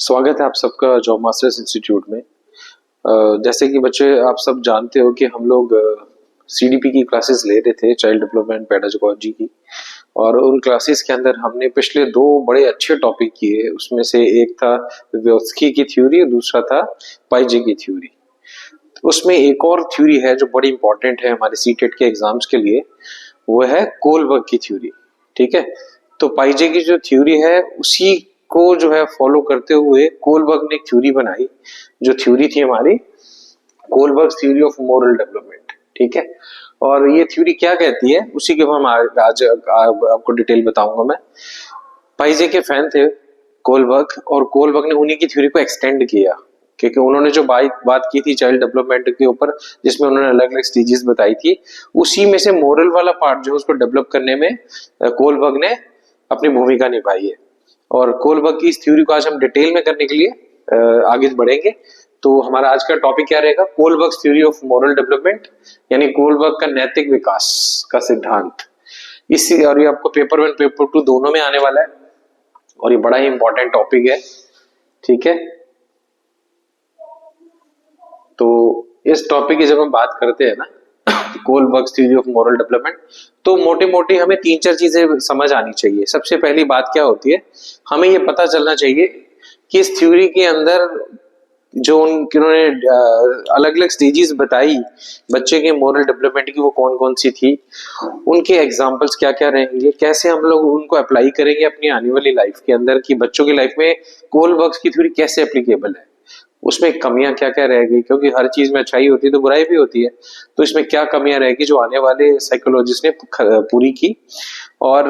स्वागत है आप सबका जॉब मास्टर्स इंस्टीट्यूट में। जैसे कि बच्चे आप सब जानते हो कि हम लोग सीडीपी की क्लासेस ले रहे थे, चाइल्ड डेवलपमेंट पेडागोजी की। और उन क्लासेस के अंदर हमने पिछले दो बड़े अच्छे टॉपिक किए। उसमें से एक था व्यवस्थी की थ्योरी और दूसरा था पाइजे की थ्योरी। उसमें एक और थ्योरी है जो बड़ी इंपॉर्टेंट है हमारे सीटेट के एग्जाम्स के लिए, वो है कोलबर्ग की थ्योरी। ठीक है, तो पाइजे की जो थ्योरी है उसी को जो है फॉलो करते हुए कोलबर्ग ने एक थ्योरी बनाई, जो थ्योरी थी हमारी Kohlberg theory of moral development. ठीक है, और ये थ्योरी क्या कहती है उसी के हम आज आपको डिटेल बताऊंगा मैं। पाइजे के फैन थे कोलबर्ग, और कोलबर्ग ने उन्हीं की थ्योरी को एक्सटेंड किया, क्योंकि उन्होंने जो बात की थी चाइल्ड डेवलपमेंट के ऊपर, जिसमें उन्होंने अलग अलग स्टेजेस बताई थी, उसी में से मोरल वाला पार्ट जो है उसको डेवलप करने में कोलबर्ग ने अपनी भूमिका निभाई है। और कोलबर्ग की इस थ्योरी को आज हम डिटेल में करने के लिए आगे बढ़ेंगे। तो हमारा आज का टॉपिक क्या रहेगा? Kohlberg theory of moral development, यानी कोलबर्ग का नैतिक विकास का सिद्धांत। इसी और ये आपको पेपर 1 पेपर 2 दोनों में आने वाला है, और ये बड़ा ही इंपॉर्टेंट टॉपिक है। ठीक है, तो इस टॉपिक की जब हम बात करते हैं ना, Kohlberg theory of moral development, तो मोटी मोटी हमें 3-4 चीजें समझ आनी चाहिए। सबसे पहली बात क्या होती है, हमें ये पता चलना चाहिए कि इस थ्योरी के अंदर जो उन्होंने अलग अलग स्टेजेस बताई बच्चे के मोरल डेवलपमेंट की, वो कौन कौन सी थी, उनके एग्जांपल्स क्या क्या रहेंगे, कैसे हम लोग उनको अप्लाई करेंगे अपनी आने वाली लाइफ के अंदर, कि बच्चों की लाइफ में कोलबर्ग की थ्योरी कैसे एप्लीकेबल है, उसमें कमियां क्या क्या रहेगी, क्योंकि हर चीज में अच्छाई होती है तो बुराई भी होती है। तो इसमें क्या कमियां रहेगी जो आने वाले साइकोलॉजिस्ट ने पूरी की। और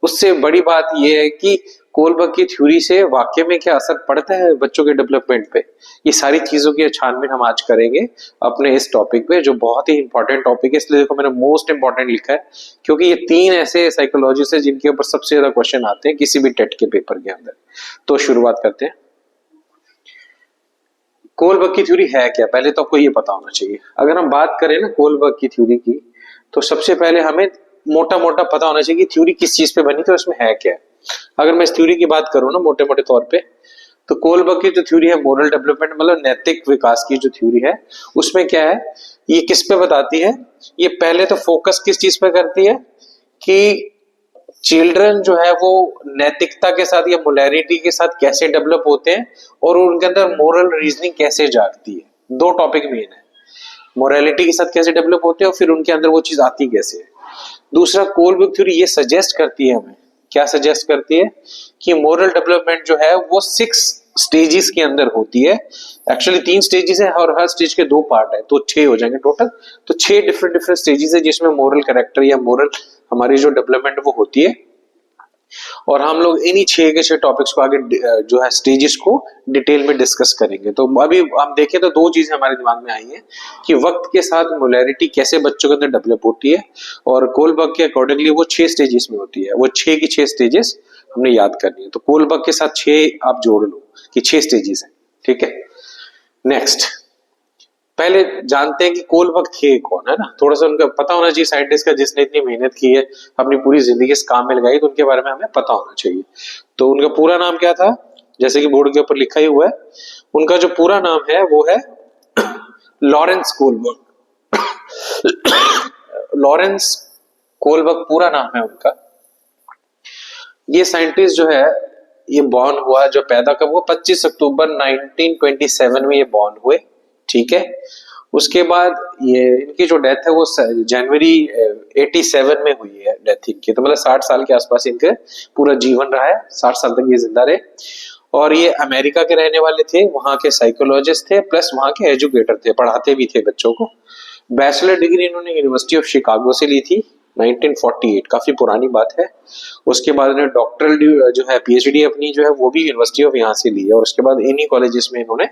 उससे बड़ी बात यह है कि कोलबर्ग की थ्योरी से वाकई में क्या असर पड़ता है बच्चों के डेवलपमेंट पे। ये सारी चीजों की छानबीन हम आज करेंगे अपने इस टॉपिक पे, जो बहुत ही इंपॉर्टेंट टॉपिक है। इसलिए देखो मैंने मोस्ट इंपॉर्टेंट लिखा है, क्योंकि ये 3 ऐसे साइकोलॉजिस्ट है जिनके ऊपर सबसे ज्यादा क्वेश्चन आते हैं किसी भी टेट के पेपर के अंदर। तो शुरुआत करते हैं। कोलबर्ग की थ्योरी है क्या, पहले तो आपको ये पता होना चाहिए। अगर हम बात करें ना कोलबर्ग की थ्योरी की, तो सबसे पहले हमें मोटा मोटा पता होना चाहिए कि थ्योरी किस चीज पे बनी थी और इसमें है क्या। अगर मैं इस थ्योरी की बात करूं ना मोटे मोटे तौर पे, तो कोलबर्ग की जो थ्योरी है मोरल डेवलपमेंट, मतलब नैतिक विकास की जो थ्योरी है, उसमें क्या है, ये किस पे बताती है, ये पहले तो फोकस किस चीज पे करती है कि चिल्ड्रन जो है वो नैतिकता के साथ या मोरालिटी के साथ कैसे डेवलप होते हैं, और उनके अंदर मोरल रीजनिंग कैसे जागती है। 2 टॉपिक मेन है, मोरालिटी के साथ कैसे डेवलप होते हैं और फिर उनके अंदर वो चीज आती कैसे है। दूसरा, कोलबर्ग थ्योरी ये सजेस्ट करती है हमें, क्या सजेस्ट करती है, कि मोरल डेवलपमेंट जो है वो 6 स्टेजेस के अंदर होती है। एक्चुअली 3 स्टेजेस है और हर स्टेज के 2 पार्ट है, तो 6 हो जाएंगे टोटल। तो 6 डिफरेंट डिफरेंट स्टेजेस है जिसमें मोरल कैरेक्टर या मोरल हमारी जो डेवलपमेंट वो होती है। और हम लोग इन्हीं 6 के 6 टॉपिक्स को आगे जो है स्टेजेस को डिटेल में डिस्कस करेंगे। तो अभी हम देखें तो 2 चीजें हमारे दिमाग में आई हैं कि वक्त के साथ मोरालिटी कैसे बच्चों के अंदर डेवलप होती है, और कोलबर्ग के अकॉर्डिंगली वो 6 स्टेजेस में होती है। वो 6 की 6 स्टेजेस हमने याद करनी है। तो कोलबर्ग के साथ 6 आप जोड़ लो कि 6 स्टेजेस है। ठीक है, नेक्स्ट पहले जानते हैं कि कोलबर्ग थे कौन, है ना। थोड़ा सा उनका पता होना चाहिए, साइंटिस्ट का जिसने इतनी मेहनत की है, अपनी पूरी जिंदगी इस काम में लगाई, तो उनके बारे में हमें पता होना चाहिए। तो उनका पूरा नाम क्या था, जैसे कि बोर्ड के ऊपर लिखा ही हुआ है, उनका जो पूरा नाम है वो है लॉरेंस कोलबर्ग। लॉरेंस कोलबर्ग पूरा नाम है उनका। ये साइंटिस्ट जो है ये बॉर्न हुआ, जो पैदा कब हुआ, 25 अक्टूबर 1927 में ये बॉर्न हुए। ठीक है, उसके बाद ये इनकी जो डेथ है वो जनवरी 87 में हुई है डेथ इनकी। तो मतलब 60 साल के आसपास इनके पूरा जीवन रहा है, 60 साल तक ये जिंदा रहे। और ये अमेरिका के रहने वाले थे, वहां के साइकोलॉजिस्ट थे, प्लस वहां के एजुकेटर थे, पढ़ाते भी थे बच्चों को। बैचलर डिग्री इन्होंने यूनिवर्सिटी ऑफ शिकागो से ली थी 1948, काफी पुरानी बात है। उसके बाद इन्होंने डॉक्टरल जो है पीएचडी अपनी जो है वो भी यूनिवर्सिटी ऑफ यहाँ से ली है, और उसके बाद इन्हीं कॉलेजेस में इन्होंने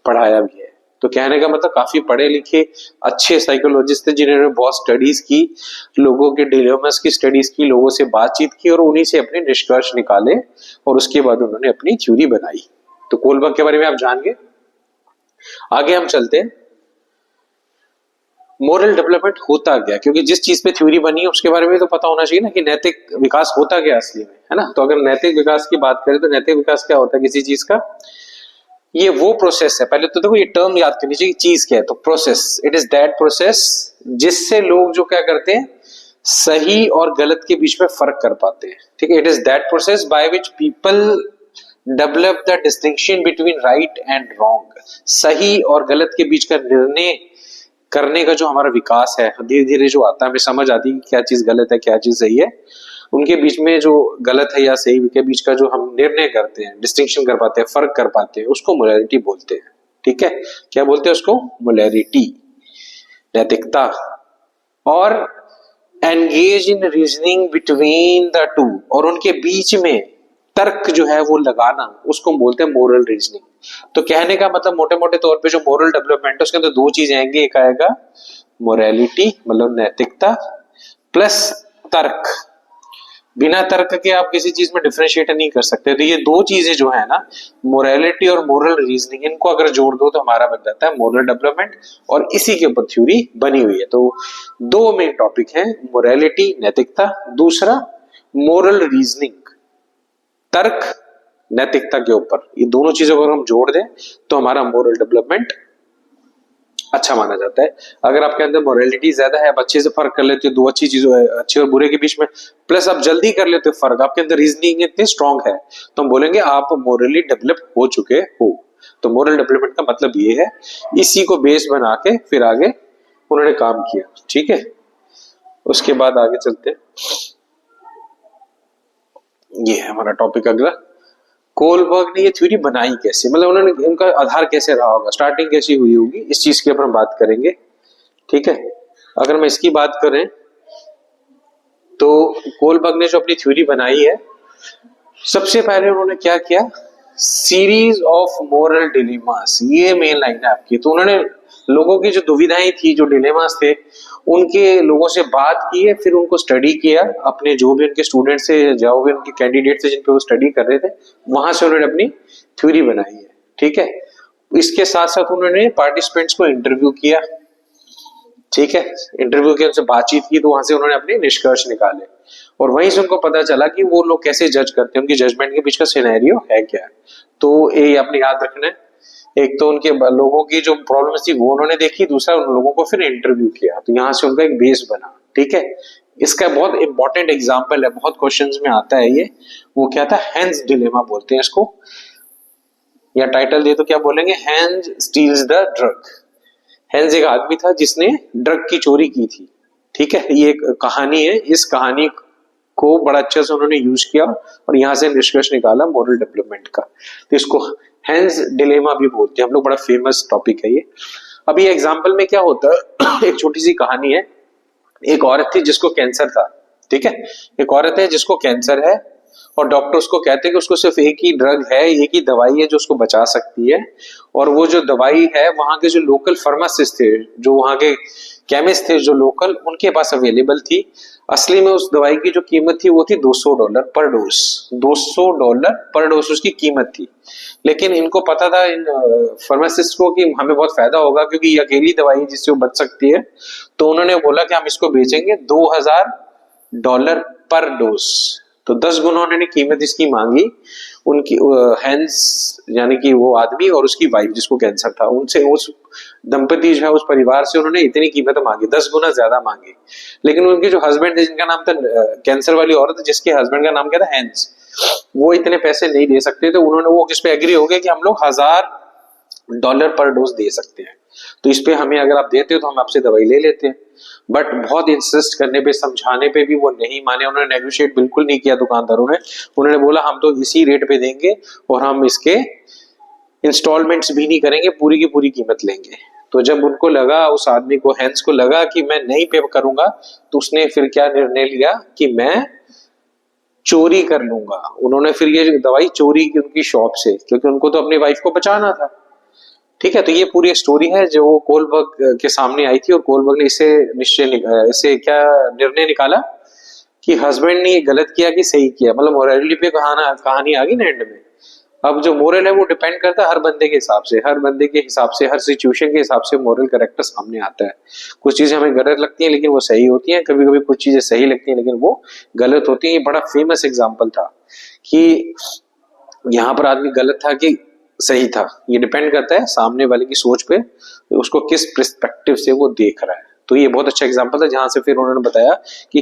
पढ़ाया भी है। तो कहने का मतलब काफी पढ़े लिखे अच्छे साइकोलॉजिस्ट थे, जिन्होंने बहुत स्टडीज की, लोगों के डिलेमास की स्टडीज की, लोगों से बातचीत की, और उन्हीं से अपने निष्कर्ष निकाले, और उसके बाद उन्होंने अपनी थ्योरी बनाई। तो कोलबर्ग के बारे में आप जान गए। आगे हम चलते हैं। मोरल डेवलपमेंट होता क्या, क्योंकि जिस चीज पे थ्योरी बनी है उसके बारे में तो पता होना चाहिए ना कि नैतिक विकास होता क्या असली में, है ना। तो अगर नैतिक विकास की बात करें तो नैतिक विकास क्या होता है किसी चीज का, ये वो प्रोसेस है, पहले तो देखो ये टर्म याद करनी चाहिए, चीज क्या है, तो process, it is that process जिससे लोग जो क्या करते हैं सही और गलत के बीच में फर्क कर पाते हैं, ठीक है। It is that process by which people develop the distinction between right and wrong, सही और गलत के बीच का निर्णय करने का जो हमारा विकास है, धीरे धीरे जो आता है, हमें समझ आती है कि क्या चीज गलत है क्या चीज सही है, उनके बीच में जो गलत है या सही के बीच का जो हम निर्णय करते हैं, डिस्टिंक्शन कर पाते हैं, फर्क कर पाते हैं, उसको मोरालिटी बोलते हैं, ठीक है। क्या बोलते हैं उसको, मोरालिटी, नैतिकता। और engage in reasoning between the two, और उनके बीच में तर्क जो है वो लगाना, उसको बोलते हैं मोरल रीजनिंग। तो कहने का मतलब मोटे मोटे तौर पे जो मोरल डेवलपमेंट है उसके अंदर दो चीजें आएंगी, एक आएगा मोरालिटी मतलब नैतिकता प्लस तर्क। बिना तर्क के आप किसी चीज में डिफरेंशिएट नहीं कर सकते। तो ये दो चीजें जो है ना, मोरालिटी और मोरल रीजनिंग, इनको अगर जोड़ दो तो हमारा बन जाता है मोरल डेवलपमेंट, और इसी के ऊपर थ्योरी बनी हुई है। तो दो मेन टॉपिक हैं, मोरालिटी नैतिकता, दूसरा मोरल रीजनिंग तर्क नैतिकता के ऊपर। ये दोनों चीजों को अगर हम जोड़ दें तो हमारा मोरल डेवलपमेंट अच्छा माना जाता है। अगर आपके अंदर मोरालिटी ज्यादा है, आप अच्छे से फर्क कर लेते हो दो अच्छी चीजों है, अच्छे और बुरे के बीच में, प्लस आप जल्दी कर लेते हो फर्क, आपके अंदर रीजनिंग इतनी स्ट्रांग है, तो हम बोलेंगे आप मोरली डेवलप हो चुके हो। तो मोरल डेवलपमेंट का मतलब ये है, इसी को बेस बना के फिर आगे उन्होंने काम किया, ठीक है। उसके बाद आगे चलते हैं, ये है हमारा टॉपिक अगला, कोलबर्ग ने ये थ्योरी बनाई कैसे, मतलब उन्होंने उनका आधार कैसे रहा होगा, स्टार्टिंग कैसी हुई होगी, इस चीज के ऊपर हम बात करेंगे, ठीक है। अगर मैं इसकी बात करें तो कोलबर्ग ने जो अपनी थ्योरी बनाई है, सबसे पहले उन्होंने क्या किया, सीरीज ऑफ मोरल डिलेमास, ये मेन लाइन है आपकी। तो उन्होंने लोगों की जो दुविधाएं थी, जो डिलेमास थे, उनके लोगों से बात की है, फिर उनको स्टडी किया, अपने जो भी उनके स्टूडेंट्स थे, जो भी उनके कैंडिडेट थे जिन पे वो स्टडी कर रहे थे, वहां से उन्होंने अपनी थ्योरी बनाई है, ठीक है। इसके साथ साथ उन्होंने पार्टिसिपेंट्स को इंटरव्यू किया, ठीक है, इंटरव्यू के उनसे बातचीत की, तो वहां से उन्होंने अपने निष्कर्ष निकाले, और वहीं से उनको पता चला कि वो लोग कैसे जज करते हैं, उनकी जजमेंट के बीच का सिनेरियो है क्या। तो ये अपने याद रखना है, एक तो उनके लोगों की जो प्रॉब्लम थी वो उन्होंने देखी, दूसरा उन लोगों को फिर इंटरव्यू किया, तो यहाँ से उनका एक बेस बना, ठीक है। इसका बहुत इंपॉर्टेंट एग्जाम्पल है, बहुत क्वेश्चंस में आता है ये, वो क्या था, हैंस डिलेमा बोलते हैं इसको, या टाइटल दे तो क्या बोलेंगे, Hans steals the drug. Hans एक आदमी था जिसने ड्रग की चोरी की थी, ठीक है। ये एक कहानी है, इस कहानी को बड़ा अच्छे से उन्होंने यूज किया और यहां से निष्कर्ष निकाला मोरल डेवलपमेंट का, तो इसको हैंस डिलेमा भी बोलते हैं हम लोग, बड़ा फेमस टॉपिक है ये। अभी एग्जाम्पल में क्या होता है, एक छोटी सी कहानी है, एक औरत थी जिसको कैंसर था, ठीक है। एक औरत है जिसको कैंसर है, और डॉक्टर उसको कहते हैं कि उसको सिर्फ एक ही ड्रग है, एक ही दवाई है जो उसको बचा सकती है, और वो जो दवाई है वहां के जो लोकल फार्मासिस्ट थे, जो वहां के केमिस्ट थे जो लोकल, उनके पास अवेलेबल थी। असली में उस दवाई की जो कीमत थी वो थी $200 पर डोज, $200 पर डोज उसकी कीमत थी। लेकिन इनको पता था इन फार्मासिस्ट को कि हमें बहुत फायदा होगा, क्योंकि ये अकेली दवाई है जिससे वो बच सकती है, तो उन्होंने बोला कि हम इसको बेचेंगे $2000 पर डोज। तो 10 गुना उन्होंने कीमत इसकी मांगी, उनकी हैंस यानी कि वो आदमी और उसकी वाइफ जिसको कैंसर था, उनसे, उस दंपति जो है उस परिवार से उन्होंने इतनी कीमत मांगी, 10 गुना ज्यादा मांगी। लेकिन उनके जो हस्बैंड थे, जिनका नाम था, कैंसर वाली औरत जिसके हस्बैंड का नाम क्या था, हैंस, वो इतने पैसे नहीं दे सकते, तो उन्होंने वो किस पे एग्री हो गए कि हम लोग $1000 पर डोज दे सकते हैं, तो इस पे हमें अगर आप देते हो तो हम आपसे दवाई ले लेते हैं। बट बहुत इंसिस्ट करने पे, समझाने पे भी वो नहीं माने, उन्होंने नेगोशिएट बिल्कुल नहीं किया दुकानदारों ने, उन्होंने बोला हम तो इसी रेट पे देंगे और हम इसके इंस्टॉलमेंट्स भी नहीं करेंगे, पूरी की पूरी कीमत लेंगे। तो जब उनको लगा, उस आदमी को, हैंस को लगा कि मैं नहीं पे करूंगा, तो उसने फिर क्या निर्णय लिया कि मैं चोरी कर लूंगा। उन्होंने फिर ये दवाई चोरी की उनकी शॉप से, क्योंकि उनको तो अपनी वाइफ को बचाना था, ठीक है। तो ये पूरी स्टोरी है जो कोलबर्ग के सामने आई थी, और कोलबर्ग ने इसे क्या निर्णय निकाला कि हस्बैंड ने ये गलत किया कि सही किया, मतलब मोरालिटी पे कहानी आ गई ना एंड में। अब जो मोरल है वो डिपेंड करता है हर बंदे के हिसाब से, हर बंदे के हिसाब से, हर सिचुएशन के हिसाब से मोरल कैरेक्टर सामने आता है। कुछ चीजें हमें गलत लगती हैं लेकिन वो सही होती हैं, कभी कभी कुछ चीजें सही लगती हैं लेकिन वो गलत होती हैं। ये बड़ा फेमस एग्जाम्पल था कि यहाँ पर आदमी गलत था कि सही था, ये डिपेंड करता है सामने वाले की सोच पे, उसको किस पर्सपेक्टिव से वो देख रहा है। तो ये बहुत अच्छा एग्जांपल था जहां से फिर उन्होंने बताया कि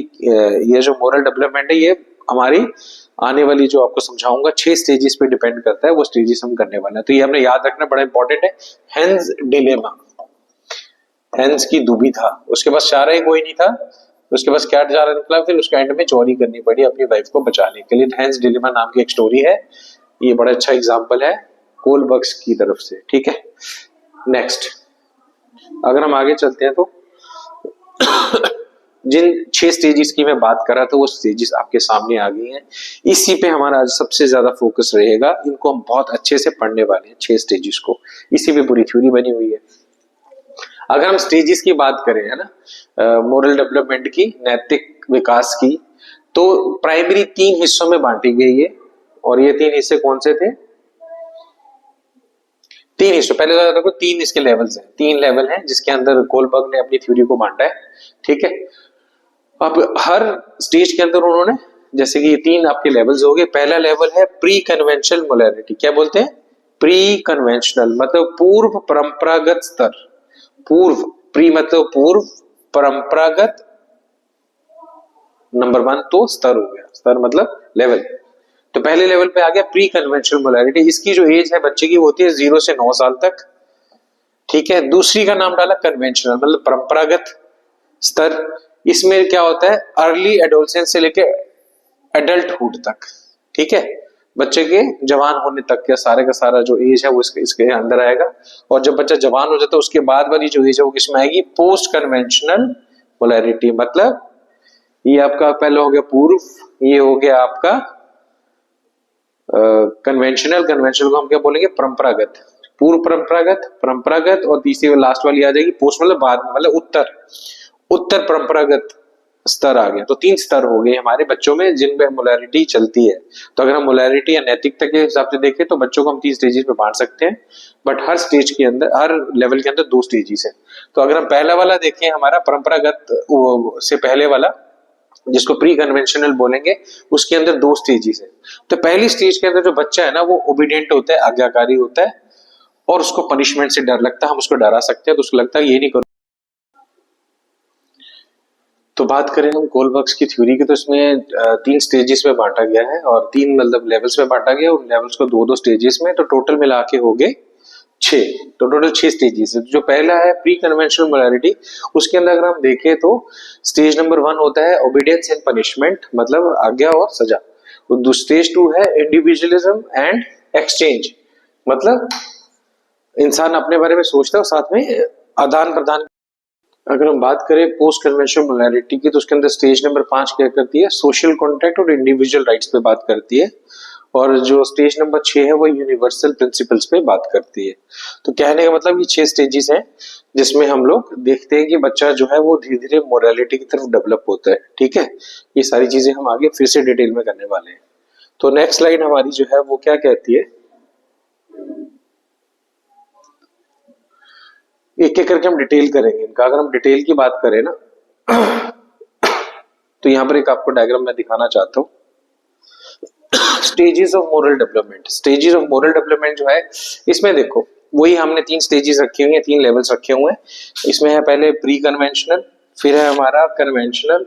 ये जो मोरल डेवलपमेंट है ये हमारी आने वाली, जो आपको समझाऊंगा 6 स्टेजेस पे डिपेंड करता है, वो स्टेजेस हम करने वाले हैं। तो ये हमने याद रखना बड़ा इंपॉर्टेंट है। हेंस डिलेमा, हेंस की दुविधा, उसके पास चारा ही कोई नहीं था, उसके पास क्या चारा निकला, फिर उसके एंड में चोरी करनी पड़ी अपनी वाइफ को बचाने के लिए। हेंस डिलेमा नाम की एक स्टोरी है, ये बड़ा अच्छा एग्जाम्पल है कोलबर्ग्स की तरफ से। ठीक है, नेक्स्ट अगर हम आगे चलते हैं तो जिन 6 स्टेजेस की मैं बात कर रहा था वो स्टेजेस आपके सामने आ गई हैं। इसी पे हमारा आज सबसे ज्यादा फोकस रहेगा, इनको हम बहुत अच्छे से पढ़ने वाले हैं 6 स्टेजेस को, इसी पे पूरी थ्योरी बनी हुई है। अगर हम स्टेजेस की बात करें है ना मोरल डेवलपमेंट की, नैतिक विकास की, तो प्राइमरी 3 हिस्सों में बांटी गई है। और ये 3 हिस्से कौन से थे? 3 हिस्सों, पहले तो देखो 3 इसके लेवल्स हैं, 3 लेवल हैं जिसके अंदर कोलबर्ग ने अपनी थ्योरी को बांटा है। ठीक है, अब हर स्टेज के अंदर उन्होंने, जैसे कि ये 3 आपके लेवल्स हो गए। पहला लेवल है प्री कन्वेंशनल मोरालिटी। क्या बोलते हैं? प्री कन्वेंशनल मतलब पूर्व परंपरागत स्तर। पूर्व, प्री मतलब पूर्व, परंपरागत नंबर 1 तो स्तर हो गया, स्तर मतलब लेवल। तो पहले लेवल पे आ गया प्री कन्वेंशनल मोरालिटी। इसकी जो एज है बच्चे की वो होती है 0 से 9 साल तक। ठीक है, दूसरी का नाम डाला कन्वेंशनल मतलब परंपरागत स्तर। इसमें क्या होता है? अर्ली एडोलसेंस से लेके एडल्टहुड तक। ठीक है, बच्चे के जवान होने तक का सारा जो एज है वो इसके अंदर आएगा। और जब बच्चा जवान हो जाता है उसके बाद वाली जो एज है वो किसमें आएगी? Post conventional morality. मतलब ये आपका पहले हो गया पूर्व, ये हो गया आपका कन्वेंशनल, कन्वेंशनल को हम क्या बोलेंगे? परंपरागत। पूर्व परंपरागत, परंपरागत, और तीसरी लास्ट वाली आ जाएगी पोस्ट मतलब बाद में, मतलब उत्तर, उत्तर परंपरागत स्तर आ गया। तो 3 स्तर हो गए हमारे बच्चों में जिनमें मोरालिटी चलती है। तो अगर हम मोरालिटी या नैतिकता के हिसाब से देखें तो बच्चों को हम 3 स्टेजेस में बांट सकते हैं, बट हर स्टेज के अंदर, हर लेवल के अंदर 2 स्टेजेस है। तो अगर हम पहला वाला देखें, हमारा परंपरागत से पहले वाला जिसको प्री कन्वेंशनल बोलेंगे, उसके अंदर 2 स्टेजेस है। तो पहली स्टेज के अंदर जो बच्चा है ना वो ओबीडिएंट होता है, आज्ञाकारी होता है, और उसको पनिशमेंट से डर लगता है, हम उसको डरा सकते हैं, तो उसको लगता है ये नहीं करो। तो बात करें हम कोलबर्ग्स की थ्योरी की, तो इसमें 3 स्टेजेस में बांटा गया है और 3 मतलब लेवल्स में बांटा गया, उन लेवल्स को 2-2 स्टेजेस में, तो टोटल मिला के हो गए 6। तो टोटल 6 स्टेजेस है। जो पहला है प्री कन्वेंशनल मोरालिटी, उसके अंदर अगर हम देखें तो स्टेज नंबर 1 होता है ओबीडियंस एंड पनिशमेंट मतलब आज्ञा और सजा। स्टेज 2 है इंडिविजुअलिज्म एंड एक्सचेंज मतलब इंसान अपने बारे में सोचता है और साथ में आदान प्रदान। अगर हम बात करें पोस्ट कन्वेंशनल मोरालिटी की, तो उसके अंदर स्टेज नंबर 5 क्या करती है? सोशल कॉन्ट्रैक्ट और इंडिविजुअल राइट्स पे बात करती है। और जो स्टेज नंबर 6 है वो यूनिवर्सल प्रिंसिपल्स पे बात करती है। तो कहने का मतलब ये 6 स्टेजेस हैं जिसमें हम लोग देखते हैं कि बच्चा जो है वो धीरे धीरे मोरालिटी की तरफ डेवलप होता है। ठीक है, ये सारी चीजें हम आगे फिर से डिटेल में करने वाले हैं। तो नेक्स्ट स्लाइड हमारी जो है वो क्या कहती है, एक एक करके हम डिटेल करेंगे इनका। अगर हम डिटेल की बात करें ना तो यहां पर एक आपको डायग्राम मैं दिखाना चाहता हूं। Stages of moral development, stages of moral development जो है इसमें देखो वही हमने 3 स्टेजेस रखे हुए हैं, 3 लेवल्स रखे हुए हैं। इसमें है पहले प्री कन्वेंशनल, फिर है हमारा कन्वेंशनल,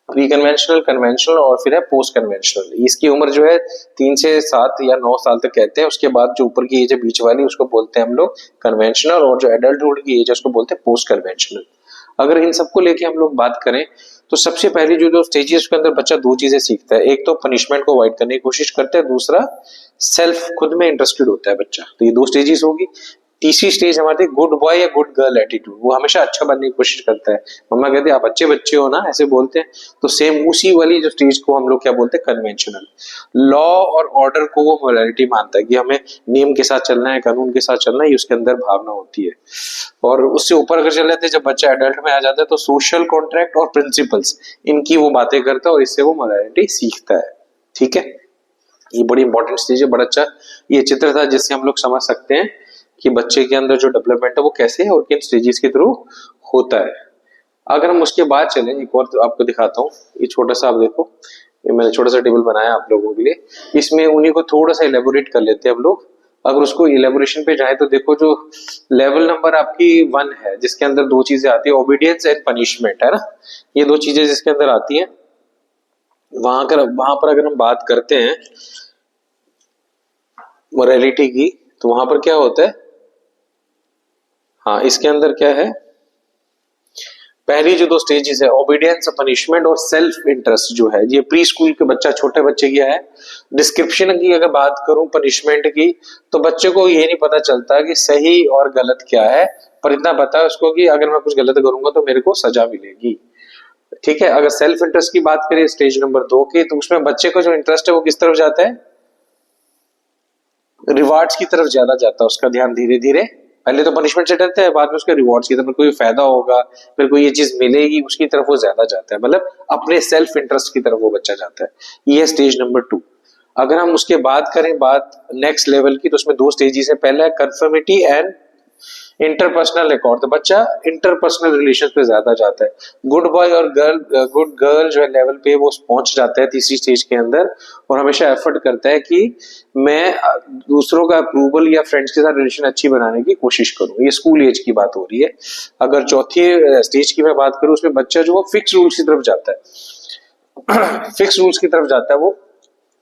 प्री कन्वेंशनल, कन्वेंशनल, और फिर है पोस्ट कन्वेंशनल। इसकी उम्र जो है 3 से 7 या 9 साल तक कहते हैं। उसके बाद जो ऊपर की एज है बीच वाली उसको बोलते हैं हम लोग कन्वेंशनल, और जो एडल्टहुड की एज है उसको बोलते हैं पोस्ट कन्वेंशनल। अगर इन सबको लेके हम लोग बात करें तो सबसे पहले जो स्टेजेस के अंदर बच्चा 2 चीजें सीखता है, एक तो पनिशमेंट को अवॉइड करने की कोशिश करता है, दूसरा सेल्फ, खुद में इंटरेस्टेड होता है बच्चा। तो ये 2 स्टेजेस होगी। तीसरी स्टेज हमारे गुड बॉय या गुड गर्ल एटीट्यूड, वो हमेशा अच्छा बनने की कोशिश करता है। मम्मा कहते हैं आप अच्छे बच्चे हो ना, ऐसे बोलते हैं। तो सेम उसी वाली जो स्टेज को हम लोग क्या बोलते हैं? कन्वेंशनल। लॉ और ऑर्डर को वो मोरालिटी मानता है कि हमें नियम के साथ चलना है, कानून के साथ चलना है, ये उसके अंदर भावना होती है। और उससे ऊपर अगर चले जाते हैं, जब बच्चा एडल्ट में आ जाता है तो सोशल कॉन्ट्रैक्ट और प्रिंसिपल्स, इनकी वो बातें करता है और इससे वो मोरालिटी सीखता है। ठीक है, ये बड़ी इंपॉर्टेंट स्टेज है। बड़ा अच्छा ये चित्र था जिससे हम लोग समझ सकते हैं कि बच्चे के अंदर जो डेवलपमेंट है वो कैसे है और किन स्टेजेस के थ्रू होता है। अगर हम उसके बाद चलें, एक और तो आपको दिखाता हूँ। ये छोटा सा आप देखो, ये मैंने छोटा सा टेबल बनाया आप लोगों के लिए। इसमें उन्हीं को थोड़ा सा इलेबोरेट कर लेते हैं हम लोग। अगर उसको इलेबोरेशन पे जाए तो देखो, जो लेवल नंबर आपकी 1 है जिसके अंदर दो चीजें आती है, ओबीडियंस एंड पनिशमेंट, है ना। ये दो चीजें जिसके अंदर आती हैं, वहां पर अगर हम बात करते हैं मोरालिटी की, तो वहां पर क्या होता है, हाँ इसके अंदर क्या है, पहली जो दो स्टेजेस है ओबीडियंस, पनिशमेंट और सेल्फ इंटरेस्ट जो है, ये प्री स्कूल के बच्चा, छोटे बच्चे की है। डिस्क्रिप्शन की अगर बात करूं पनिशमेंट की, तो बच्चे को ये नहीं पता चलता कि सही और गलत क्या है, पर इतना पता है उसको कि अगर मैं कुछ गलत करूंगा तो मेरे को सजा मिलेगी। ठीक है। अगर सेल्फ इंटरेस्ट की बात करें स्टेज नंबर 2 की, तो उसमें बच्चे को जो इंटरेस्ट है वो किस तरफ जाता है, रिवार्ड्स की तरफ ज्यादा जाता है उसका ध्यान। धीरे धीरे पहले तो पनिशमेंट से डरता है, बाद में उसके रिवॉर्ड्स की तरफ, कोई फायदा होगा, फिर कोई ये चीज मिलेगी, उसकी तरफ वो ज्यादा जाता है, मतलब अपने सेल्फ इंटरेस्ट की तरफ वो बच्चा जाता है। ये है स्टेज नंबर 2। अगर हम उसके बाद करें बात नेक्स्ट लेवल की, तो उसमें दो स्टेजेस है। पहला है कंफर्मिटी एंड इंटरपर्सनल अकॉर्ड, तो बच्चा इंटरपर्सनल रिलेशन पे ज्यादा जाता है। गुड बॉय और गुड गर्ल जो है लेवल पे वो पहुंच जाता है तीसरी स्टेज के अंदर, और हमेशा एफर्ट करता है कि मैं दूसरों का अप्रूवल या फ्रेंड्स के साथ रिलेशन अच्छी बनाने की कोशिश करूं। ये स्कूल एज की बात हो रही है। अगर चौथी स्टेज की मैं बात करूं, उसमें बच्चा जो वो फिक्स रूल्स की तरफ जाता है फिक्स रूल्स की तरफ जाता है, वो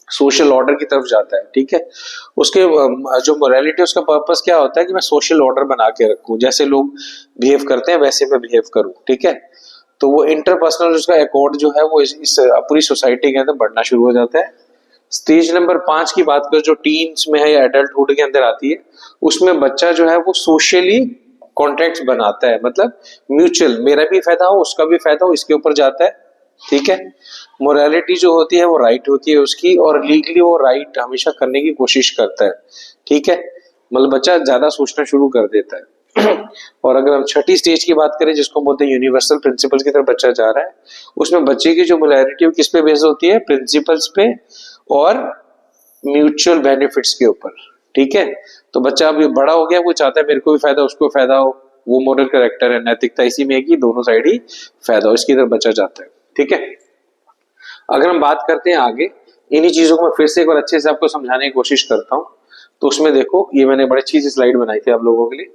सोशल ऑर्डर की तरफ जाता है। ठीक है। उसके जो मोरालिटी, उसका पर्पस क्या होता है कि मैं सोशल ऑर्डर बना के रखूं, जैसे लोग बिहेव करते हैं वैसे मैं बिहेव करूं। ठीक है। तो वो इंटरपर्सनल उसका अकॉर्ड जो है वो इस पूरी सोसाइटी के अंदर बढ़ना शुरू हो जाता है। स्टेज नंबर 5 की बात करें, जो टीन्स में है या एडल्टहुड के अंदर आती है, उसमें बच्चा जो है वो सोशली कॉन्ट्रैक्ट्स बनाता है, मतलब म्यूचुअल, मेरा भी फायदा हो उसका भी फायदा हो, इसके ऊपर जाता है। ठीक है। मोरालिटी जो होती है वो राइट होती है उसकी, और लीगली वो राइट हमेशा करने की कोशिश करता है। ठीक है। मतलब बच्चा ज्यादा सोचना शुरू कर देता है और अगर हम छठी स्टेज की बात करें, जिसको बोलते हैं यूनिवर्सल प्रिंसिपल्स की तरफ बच्चा जा रहा है, उसमें बच्चे की जो मोरालिटी किस पे बेस्ड होती है, प्रिंसिपल्स पे और म्यूचुअल बेनिफिट्स के ऊपर। ठीक है। तो बच्चा अभी बड़ा हो गया, वो चाहता है मेरे को भी फायदा उसको फायदा हो, वो मॉरल कैरेक्टर है, नैतिकता इसी में है कि दोनों साइड ही फायदा हो, इसकी तरफ बच्चा जाता है। ठीक है। अगर हम बात करते हैं आगे, इन्हीं चीजों को मैं फिर से एक बार अच्छे से आपको समझाने की कोशिश करता हूं। तो उसमें देखो, ये मैंने बड़ी अच्छी सी स्लाइड बनाई थी आप लोगों के लिए,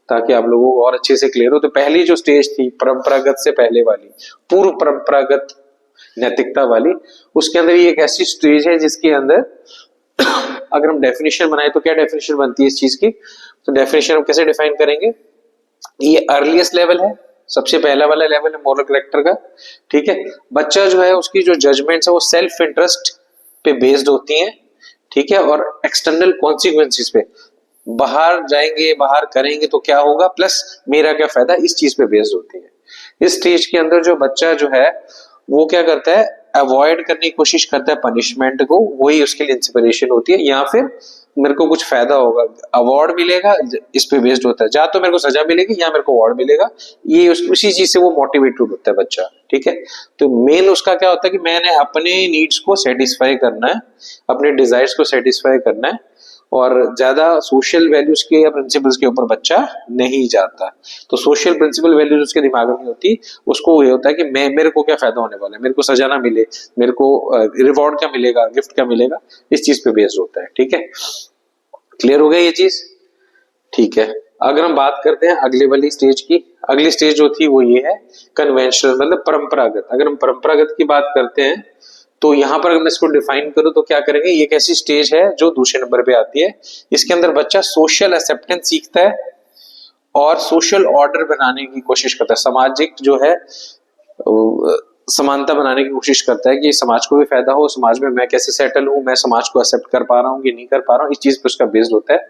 ताकि आप लोगों को और अच्छे से क्लियर हो। तो पहली जो स्टेज थी परंपरागत से पहले वाली, पूर्व परंपरागत नैतिकता वाली, उसके अंदर ये एक ऐसी स्टेज है जिसके अंदर अगर हम डेफिनेशन बनाए तो क्या डेफिनेशन बनती है इस चीज की, तो डेफिनेशन हम कैसे डिफाइन करेंगे, ये अर्लीस्ट लेवल है, सबसे पहला वाला लेवल है मॉरल कैरेक्टर का। ठीक है। बच्चा जो है उसकी जो जजमेंट्स है वो सेल्फ इंटरेस्ट पे बेस्ड होती हैं। ठीक है। और एक्सटर्नल कॉन्सिक्वेंसेस पे, बाहर जाएंगे बाहर करेंगे तो क्या होगा, प्लस मेरा क्या फायदा, इस चीज पे बेस्ड होती है। इस स्टेज के अंदर जो बच्चा जो है वो क्या करता है, अवॉइड करने की कोशिश करता है पनिशमेंट को, वही उसके लिए इंस्पिरेशन होती है, या फिर मेरे को कुछ फायदा होगा, अवार्ड मिलेगा, इस पे बेस्ड होता है, या तो मेरे को सजा मिलेगी या मेरे को अवार्ड मिलेगा, ये उसी चीज से वो मोटिवेटेड होता है बच्चा। ठीक है। तो मेन उसका क्या होता है कि मैंने अपने नीड्स को सेटिस्फाई करना है, अपने डिजायर्स को सेटिस्फाई करना है, और ज्यादा सोशल वैल्यूज के या प्रिंसिपल्स के ऊपर बच्चा नहीं जाता। तो सोशल प्रिंसिपल वैल्यूज उसके दिमाग में नहीं होती, उसको ये होता है कि मेरे को क्या फायदा होने वाला है, मेरे को सजा ना मिले, मेरे को रिवॉर्ड क्या मिलेगा, गिफ्ट क्या मिलेगा, इस चीज पे बेस्ड होता है। ठीक है। क्लियर हो गया ये चीज। ठीक है। अगर हम बात करते हैं अगले वाली स्टेज की, अगली स्टेज जो थी वो ये है कन्वेंशनल, मतलब परंपरागत। अगर हम परंपरागत की बात करते हैं, तो यहां पर अगर मैं इसको डिफाइन करूं तो क्या करेंगे, ये एक ऐसी स्टेज है जो दूसरे नंबर पे आती है। इसके अंदर बच्चा सोशल एक्सेप्टेंस सीखता है और सोशल ऑर्डर बनाने की कोशिश करता है, सामाजिक जो है समानता बनाने की कोशिश करता है कि समाज को भी फायदा हो, समाज में मैं कैसे सेटल हूं, मैं समाज को एक्सेप्ट कर पा रहा हूं कि नहीं कर पा रहा हूं, इस चीज पे उसका बेस्ड होता है।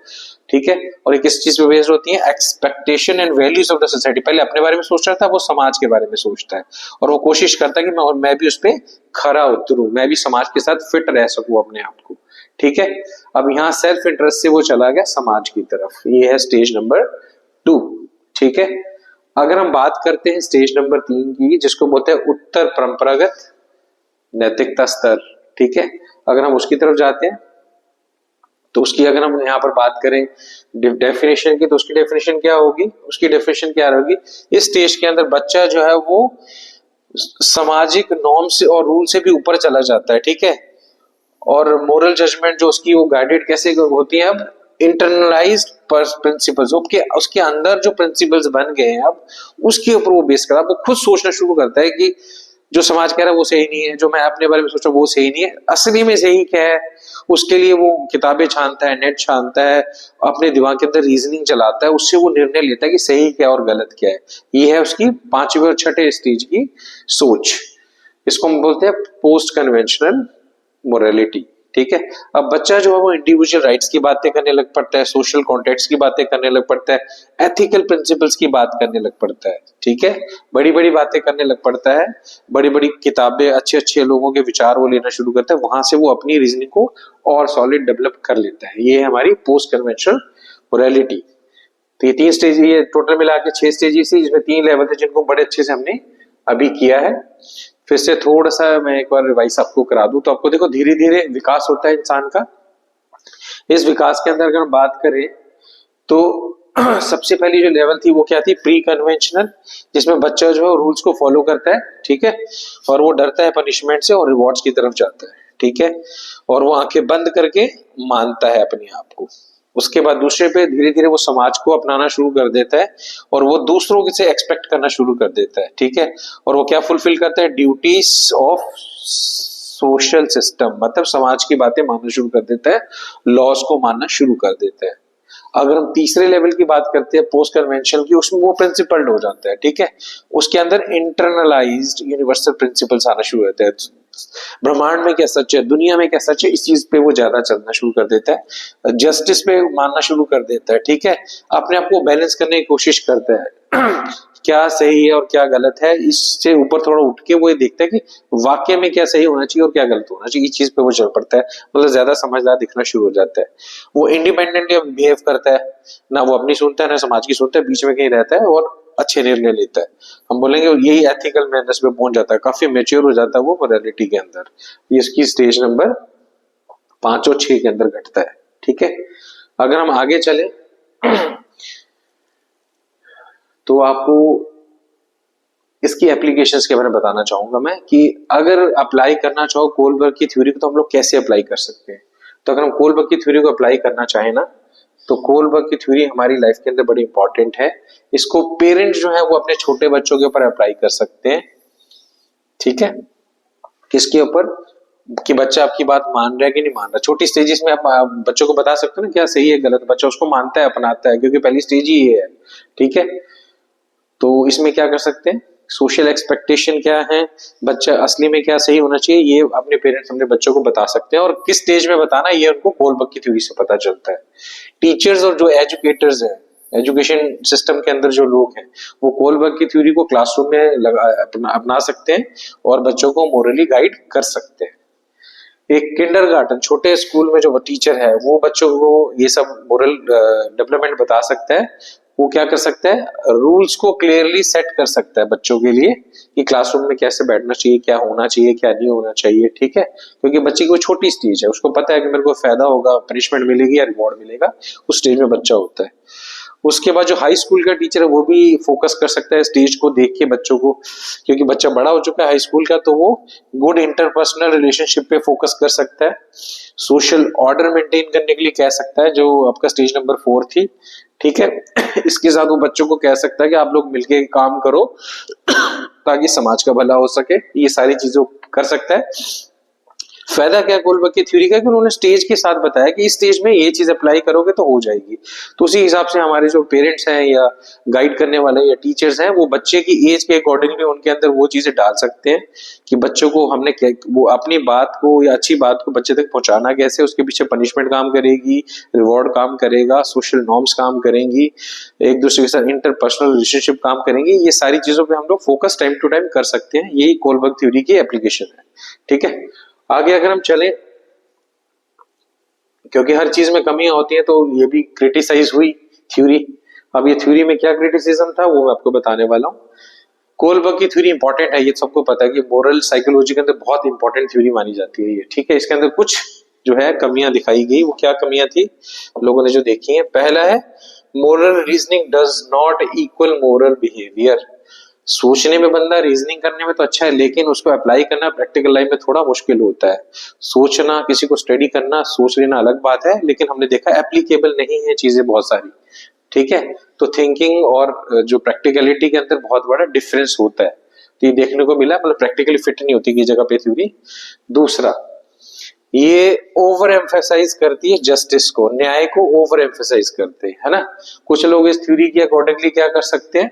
ठीक है। और ये किस चीज पे बेस्ड होती है, expectation and values of the society. पहले अपने बारे में सोच रहा था, वो समाज के बारे में सोचता है, और वो कोशिश करता है कि मैं भी उस पर खरा उतरूं, मैं भी समाज के साथ फिट रह सकूं अपने आप को। ठीक है। अब यहाँ सेल्फ इंटरेस्ट से वो चला गया समाज की तरफ, ये है स्टेज नंबर 2। ठीक है। अगर हम बात करते हैं स्टेज नंबर 3 की, जिसको बोलते हैं उत्तर परंपरागत नैतिकता स्तर। ठीक है। अगर हम उसकी तरफ जाते हैं, तो उसकी अगर हम यहाँ पर बात करें डेफिनेशन की, तो उसकी डेफिनेशन क्या होगी? उसकी डेफिनेशन क्या होगी? इस स्टेज के अंदर बच्चा जो है वो सामाजिक नॉर्म से और रूल से भी ऊपर चला जाता है, ठीक है। और मोरल जजमेंट जो उसकी वो गाइडेड कैसे होती है? अब इंटरनलाइज्ड प्रिंसिपल्स, उसके अंदर जो प्रिंसिपल्स बन गए हैं अब उसके ऊपर वो बेस करता है। वो खुद सोचना शुरू करता है कि जो समाज कह रहा है वो सही नहीं है, जो मैं अपने बारे में सोच रहा हूँ वो सही नहीं है, असली में सही क्या है। उसके लिए वो किताबें छानता है, नेट छानता है, अपने दिमाग के अंदर रीजनिंग चलाता है, उससे वो निर्णय लेता है कि सही क्या और गलत क्या है। ये है उसकी 5वें और 6ठे स्टेज की सोच। इसको हम बोलते हैं पोस्ट कन्वेंशनल मोरालिटी, ठीक है। अब बच्चा जो है वो इंडिविजुअल राइट्स की बातें करने लग पड़ता है, सोशल कॉन्टेक्ट्स की बातें करने लग पड़ता है, एथिकल प्रिंसिपल्स की बात करने लग पड़ता है, ठीक है। बड़ी बड़ी बातें करने लग पड़ता है, बड़ी बड़ी किताबें, अच्छे अच्छे लोगों के विचार वो लेना शुरू करता है, वहां से वो अपनी रीजनिंग को और सॉलिड डेवलप कर लेता है। ये है हमारी पोस्ट कन्वेंशनल मोरालिटी। तो ये 3 स्टेज, ये टोटल मिला के 6 स्टेजेस थी, जिसमें 3 लेवल थे जिनको बड़े अच्छे से हमने अभी किया है। फिर से थोड़ा सा मैं एक बार रिवाइज आपको करा दूं, तो आपको देखो धीरे धीरे विकास होता है इंसान का। इस विकास के अंदर अगर हम बात करें तो सबसे पहली जो लेवल थी वो क्या थी? प्री कन्वेंशनल, जिसमें बच्चा जो है रूल्स को फॉलो करता है, ठीक है, और वो डरता है पनिशमेंट से और रिवॉर्ड्स की तरफ जाता है, ठीक है, और वो आंखें बंद करके मानता है अपने आप को। उसके बाद दूसरे पे धीरे धीरे वो समाज को अपनाना शुरू कर देता है और वो दूसरों से एक्सपेक्ट करना शुरू कर देता है, ठीक है, और वो क्या फुलफिल करता है? ड्यूटीज ऑफ सोशल सिस्टम, मतलब समाज की बातें मानना शुरू कर देता है, लॉज को मानना शुरू कर देता है। अगर हम तीसरे लेवल की बात करते हैं पोस्ट कन्वेंशन की, उसमें वो प्रिंसिपल्ड हो जाता है, ठीक है, उसके अंदर इंटरनलाइज्ड यूनिवर्सल प्रिंसिपल्स आना शुरू होते हैं। ब्रह्मांड में क्या सच है, दुनिया में क्या सच है, इस चीज पे वो ज्यादा चलना शुरू कर देता है, जस्टिस पे मानना शुरू कर देता है, ठीक है, अपने आप को बैलेंस करने की कोशिश करता है क्या सही है और क्या गलत है, इससे ऊपर थोड़ा उठ के वो ये देखता है कि वाकई में क्या सही होना चाहिए और क्या गलत होना चाहिए, इस चीज पे वो चल पड़ता है, मतलब ज्यादा समझदार दिखना शुरू हो जाता है। वो इंडिपेंडेंटली बिहेव करता है, ना वो अपनी सुनता है ना समाज की सुनता है, बीच में कहीं रहता है और अच्छे निर्णय लेता है। हम बोलेंगे यही एथिकल मैनर्स पे पहुंच जाता है, काफी मेच्योर हो जाता है वो मोरालिटी के अंदर। ये इसकी स्टेज नंबर 5 और 6 के अंदर घटता है, ठीक है। अगर हम आगे चले तो आपको इसकी एप्लीकेशंस के बारे में बताना चाहूंगा मैं, कि अगर अप्लाई करना चाहो कोलबर्ग की थ्योरी को तो हम लोग कैसे अप्लाई कर सकते हैं। तो अगर हम कोलबर्ग की थ्योरी को अप्लाई करना चाहें ना, तो कोलबर्ग की थ्योरी हमारी लाइफ के अंदर बड़ी इंपॉर्टेंट है। इसको पेरेंट्स जो है वो अपने छोटे बच्चों के ऊपर अप्लाई कर सकते हैं, ठीक है। किसके ऊपर? कि बच्चा आपकी बात मान रहा है कि नहीं मान रहा। छोटी स्टेजेस में आप बच्चों को बता सकते हो ना क्या सही है गलत, बच्चा उसको मानता है, अपनाता है, क्योंकि पहली स्टेज ही ये है, ठीक है। तो इसमें क्या कर सकते हैं? सोशल एक्सपेक्टेशन क्या है, बच्चा असली में क्या सही होना चाहिए, ये अपने पेरेंट्स अपने बच्चों को बता सकते हैं, और किस स्टेज में बताना ये उनको कोलबर्ग की थ्योरी से पता चलता है। टीचर्स और जो एजुकेटर्स हैं, एजुकेशन सिस्टम के अंदर जो लोग हैं, वो कोलबर्ग की थ्योरी को क्लासरूम में अपना सकते हैं और बच्चों को मोरली गाइड कर सकते हैं। एक किंडरगार्टन छोटे स्कूल में जो टीचर है वो बच्चों को ये सब मोरल डेवलपमेंट बता सकता है। वो क्या कर सकता है? रूल्स को क्लियरली सेट कर सकता है बच्चों के लिए कि क्लासरूम में कैसे बैठना चाहिए, क्या होना चाहिए, क्या नहीं होना चाहिए, ठीक है। क्योंकि बच्चे की वो छोटी स्टेज है, उसको पता है कि मेरे को फायदा होगा, पनिशमेंट मिलेगी या रिवॉर्ड मिलेगा, उस स्टेज में बच्चा होता है। उसके बाद जो हाई स्कूल का टीचर है वो भी फोकस कर सकता है स्टेज को देख के बच्चों को, क्योंकि बच्चा बड़ा हो चुका है हाई स्कूल का, तो वो गुड इंटरपर्सनल रिलेशनशिप पे फोकस कर सकता है, सोशल ऑर्डर मेंटेन करने के लिए कह सकता है, जो आपका स्टेज नंबर 4 थी, ठीक है। इसके साथ वो बच्चों को कह सकता है कि आप लोग मिलके काम करो ताकि समाज का भला हो सके, ये सारी चीजों कर सकता है। फायदा क्या कोलबर्ग की थ्योरी का कि उन्होंने स्टेज के साथ बताया कि इस स्टेज में ये चीज अप्लाई करोगे तो हो जाएगी। तो उसी हिसाब से हमारे जो पेरेंट्स हैं या गाइड करने वाले या टीचर्स हैं, वो बच्चे की एज के अकॉर्डिंगली उनके अंदर वो चीजें डाल सकते हैं कि बच्चों को हमने वो अपनी बात को या अच्छी बात को बच्चे तक पहुंचाना कैसे, उसके पीछे पनिशमेंट काम करेगी, रिवॉर्ड काम करेगा, सोशल नॉर्म्स काम करेंगी, एक दूसरे के साथ इंटरपर्सनल रिलेशनशिप काम करेंगी। ये सारी चीजों पर हम लोग फोकस टाइम टू टाइम कर सकते हैं। यही कोलबर्ग थ्योरी की एप्लीकेशन है, ठीक है। आगे अगर हम चलें, क्योंकि हर चीज में कमियां होती हैं, तो ये भी क्रिटिसाइज हुई थ्योरी। अब ये थ्योरी में क्या क्रिटिसिज्म था वो मैं आपको बताने वाला हूँ। कोलबर्ग की थ्योरी इंपॉर्टेंट है, ये सबको पता है कि मोरल साइकोलॉजी के अंदर बहुत इंपॉर्टेंट थ्योरी मानी जाती है ये, ठीक है। इसके अंदर कुछ जो है कमियां दिखाई गई। वो क्या कमियां थी लोगों ने जो देखी है? पहला है moral reasoning does not equal moral behaviour. सोचने में बंदा रीजनिंग करने में तो अच्छा है, लेकिन उसको अप्लाई करना प्रैक्टिकल लाइफ में थोड़ा मुश्किल होता है। सोचना, किसी को स्टडी करना, सोच लेना अलग बात है, लेकिन हमने देखा एप्लीकेबल नहीं है चीजें बहुत सारी। ठीक है, तो थिंकिंग और जो प्रैक्टिकलिटी के अंदर बहुत बड़ा डिफरेंस होता है। तो ये देखने को मिला, मतलब प्रैक्टिकली फिट नहीं होती की जगह पे थ्योरी। दूसरा, ये ओवर एम्फेसाइज करती है जस्टिस को, न्याय को ओवर एम्फेसाइज करते हैं, है ना। कुछ लोग इस थ्योरी के अकॉर्डिंगली क्या कर सकते हैं,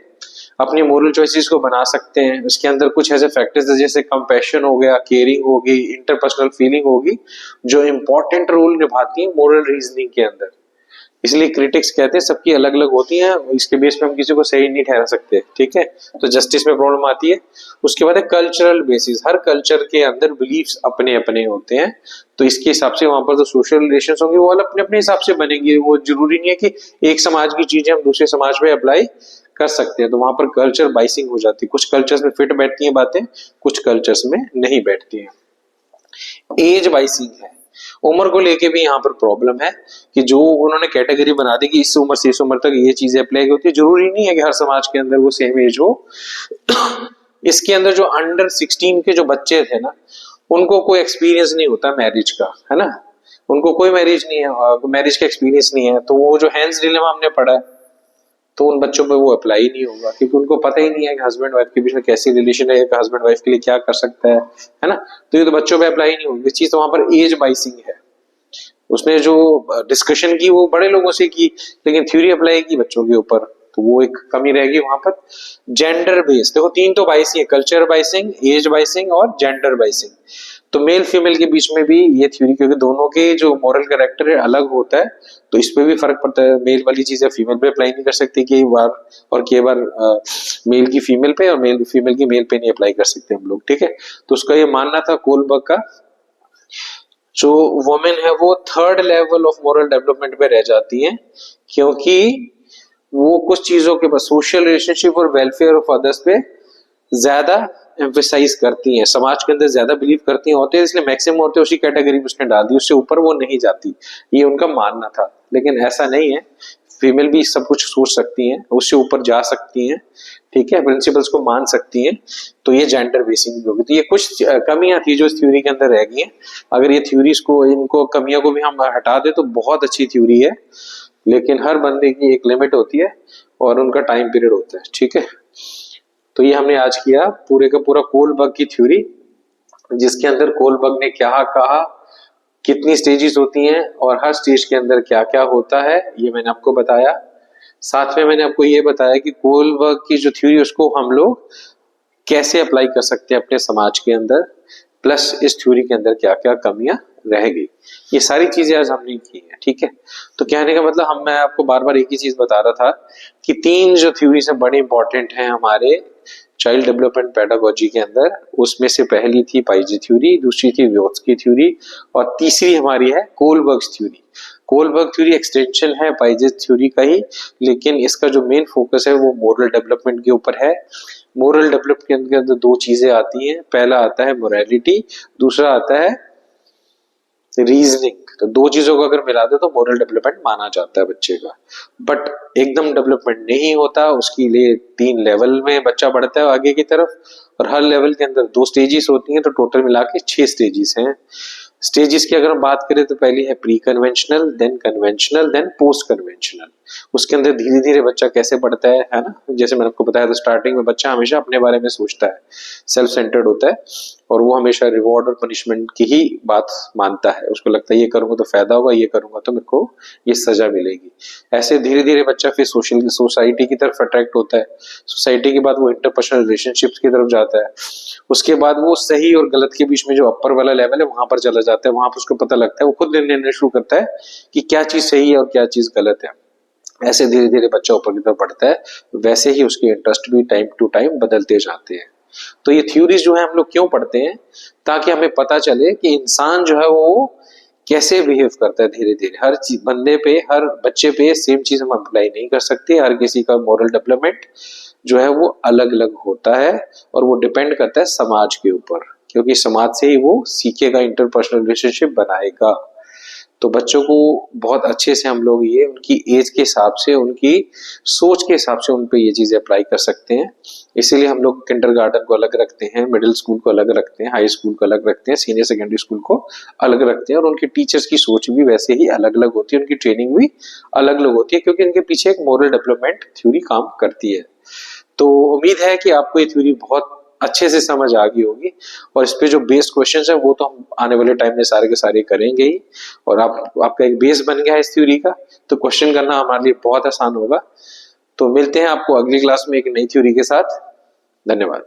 अपनी मोरल चॉइसेस को बना सकते हैं। उसके अंदर कुछ ऐसे फैक्टर्स है जैसे कंपैशन हो गया, केयरिंग होगी, इंटरपर्सनल फीलिंग होगी, जो इंपॉर्टेंट रोल निभाती है मोरल रीजनिंग के अंदर। इसलिए क्रिटिक्स कहते हैं सबकी अलग अलग होती हैं, इसके बेस पे हम किसी को सही नहीं ठहरा सकते। ठीक है, तो जस्टिस में प्रॉब्लम आती है। उसके बाद है कल्चरल बेसिस, हर कल्चर के अंदर बिलीफ्स अपने अपने होते हैं, तो इसके हिसाब से वहां पर जो सोशल रिलेशंस होंगे वो अपने अपने हिसाब से बनेंगे। वो जरूरी नहीं है कि एक समाज की चीजें हम दूसरे समाज में अप्लाई कर सकते हैं, तो वहां पर कल्चर बाइसिंग हो जाती है। कुछ कल्चर्स में फिट बैठती हैं बातें, कुछ कल्चर्स में नहीं बैठती हैं। एज बाइसिंग है, उम्र को लेके भी यहाँ पर प्रॉब्लम है कि जो उन्होंने कैटेगरी बना दी कि इस उम्र से इस उम्र तक ये चीजें अप्लाई होती है, जरूरी नहीं है कि हर समाज के अंदर वो सेम एज हो। इसके अंदर जो अंडर 16 के जो बच्चे थे ना, उनको कोई एक्सपीरियंस नहीं होता मैरिज का, है ना। उनको कोई मैरिज नहीं है, मैरिज का एक्सपीरियंस नहीं है, तो वो जो हैंस डिलेमा हमने पढ़ा है, तो उन बच्चों पे वो अप्लाई नहीं होगा, क्योंकि उनको पता ही नहीं है कि हस्बैंड वाइफ के बीच में कैसी रिलेशन है, हस्बैंड वाइफ के लिए क्या कर सकता है ना। तो ये तो बच्चों पे अप्लाई नहीं होगी चीज। तो वहां पर एज बाइसिंग है। उसने जो डिस्कशन की वो बड़े लोगों से की, लेकिन थ्योरी अप्लाई की बच्चों के ऊपर, तो वो एक कमी रहेगी वहां पर। जेंडर बेस, देखो तीन तो बाइसिंग है, कल्चर बाइसिंग, एज बाइसिंग और जेंडर बाइसिंग। तो मेल फीमेल के बीच में भी ये थ्योरी, क्योंकि दोनों के जो मॉरल कैरेक्टर है अलग होता है, तो इस पे भी फर्क पड़ता है। मेल वाली चीजें फीमेल पे अप्लाई नहीं कर सकती कई बार, और कई बार मेल की फीमेल पे और मेल फीमेल की मेल पे नहीं अप्लाई कर सकते हम लोग। ठीक है, तो उसका ये मानना था कोलबर्ग का, जो वुमेन है वो third level of moral development पे रह जाती है, क्योंकि वो कुछ चीजों के बस सोशल रिलेशनशिप और वेलफेयर ऑफ अदर्स पे ज्यादा एम्फेसाइज करती हैं, समाज के अंदर ज्यादा बिलीव करती हैं, होते हैं, इसलिए मैक्सिमम होते हैं उसी कैटेगरी में उसने डाल दी, उससे ऊपर वो नहीं जाती। ये उनका मानना था, लेकिन ऐसा नहीं है। फीमेल भी सब कुछ सोच सकती हैं, उससे ऊपर जा सकती हैं। ठीक है, प्रिंसिपल्स को मान सकती हैं। तो ये जेंडर बेसिंग होगी। तो ये कुछ कमियां थी जो इस थ्योरी के अंदर रह गई हैं। अगर ये थ्योरीज को, इनको कमियों को भी हम हटा दे तो बहुत अच्छी थ्योरी है, लेकिन हर बंदे की एक लिमिट होती है और उनका टाइम पीरियड होता है। ठीक है, तो ये हमने आज किया पूरे का पूरा कोलबर्ग की थ्योरी, जिसके अंदर कोलबर्ग ने क्या कहा, कितनी स्टेजेस होती हैं और हर स्टेज के अंदर क्या क्या होता है, ये मैंने आपको बताया। साथ में मैंने आपको ये बताया कि कोलबर्ग की जो थ्योरी उसको हम लोग कैसे अप्लाई कर सकते हैं अपने समाज के अंदर, प्लस इस थ्योरी के अंदर क्या क्या कमियां रह गई। ये सारी चीजें आज हमने की है। ठीक है, तो कहने का मतलब मैं आपको बार बार एक ही चीज बता रहा था कि तीन जो थ्योरीज है बड़ी इंपॉर्टेंट है हमारे चाइल्ड डेवलपमेंट पेडागोजी के अंदर। उसमें से पहली थी पाइजे थ्योरी, दूसरी थी व्योत्स्की थ्योरी, और तीसरी हमारी है Kohlberg theory. Kohlberg theory extension है पाइजे थ्योरी का ही, लेकिन इसका जो मेन फोकस है वो मोरल डेवलपमेंट के ऊपर है। मोरल डेवलपमेंट के अंदर दो चीजें आती हैं, पहला आता है मोरालिटी, दूसरा आता है रीजनिंग। तो दो चीजों को अगर मिला दे तो मोरल डेवलपमेंट माना जाता है बच्चे का। बट एकदम डेवलपमेंट नहीं होता, उसके लिए 3 लेवल में बच्चा बढ़ता है आगे की तरफ, और हर लेवल के अंदर 2 स्टेजेस होती हैं, तो टोटल मिला के 6 स्टेजेस हैं। स्टेजेस की अगर हम बात करें तो पहली है pre conventional, then conventional, then post conventional. उसके अंदर धीरे धीरे बच्चा कैसे बढ़ता है ना। जैसे मैंने आपको बताया था, स्टार्टिंग में बच्चा हमेशा अपने बारे में सोचता है, सेल्फ सेंटर्ड होता है, और वो हमेशा रिवॉर्ड और पनिशमेंट की ही बात मानता है। उसको लगता है ये करूंगा तो फायदा होगा, ये करूंगा तो मेरे को ये सजा मिलेगी। ऐसे धीरे धीरे बच्चा फिर सोसाइटी की तरफ अट्रैक्ट होता है। सोसाइटी के बाद वो इंटरपर्सनल रिलेशनशिप्स की तरफ जाता है। उसके बाद वो सही और गलत के बीच में जो अपर वाला लेवल है वहां पर चला जाता है। वहां पर उसको पता लगता है, वो खुद निर्णय लेना शुरू करता है कि क्या चीज सही है और क्या चीज गलत है। ऐसे धीरे धीरे बच्चा ऊपर की तरफ बढ़ता है, वैसे ही उसके इंटरेस्ट भी टाइम टू टाइम बदलते जाते हैं। तो ये थ्योरीज जो है हम लोग क्यों पढ़ते हैं, ताकि हमें पता चले कि इंसान जो है वो कैसे बिहेव करता है धीरे धीरे। हर बंदे पे, हर बच्चे पे सेम चीज हम अप्लाई नहीं कर सकते। हर किसी का मॉरल डेवलपमेंट जो है वो अलग अलग होता है, और वो डिपेंड करता है समाज के ऊपर, क्योंकि समाज से ही वो सीखेगा, इंटरपर्सनल रिलेशनशिप बनाएगा। तो बच्चों को बहुत अच्छे से हम लोग ये उनकी एज के हिसाब से, उनकी सोच के हिसाब से उन पे ये चीजें अप्लाई कर सकते हैं। इसीलिए हम लोग किंडरगार्टन को अलग रखते हैं, मिडिल स्कूल को अलग रखते हैं, हाई स्कूल को अलग रखते हैं, सीनियर सेकेंडरी स्कूल को अलग रखते हैं। और उनके टीचर्स की सोच भी वैसे ही अलग अलग होती है, उनकी ट्रेनिंग भी अलग अलग होती है, क्योंकि इनके पीछे एक मोरल डेवलपमेंट थ्योरी काम करती है। तो उम्मीद है कि आपको ये थ्योरी बहुत अच्छे से समझ आ गई होगी, और इस पे जो बेस क्वेश्चंस है वो तो हम आने वाले टाइम में सारे के सारे करेंगे ही। और आपका एक बेस बन गया है इस थ्योरी का, तो क्वेश्चन करना हमारे लिए बहुत आसान होगा। तो मिलते हैं आपको अगली क्लास में एक नई थ्योरी के साथ। धन्यवाद।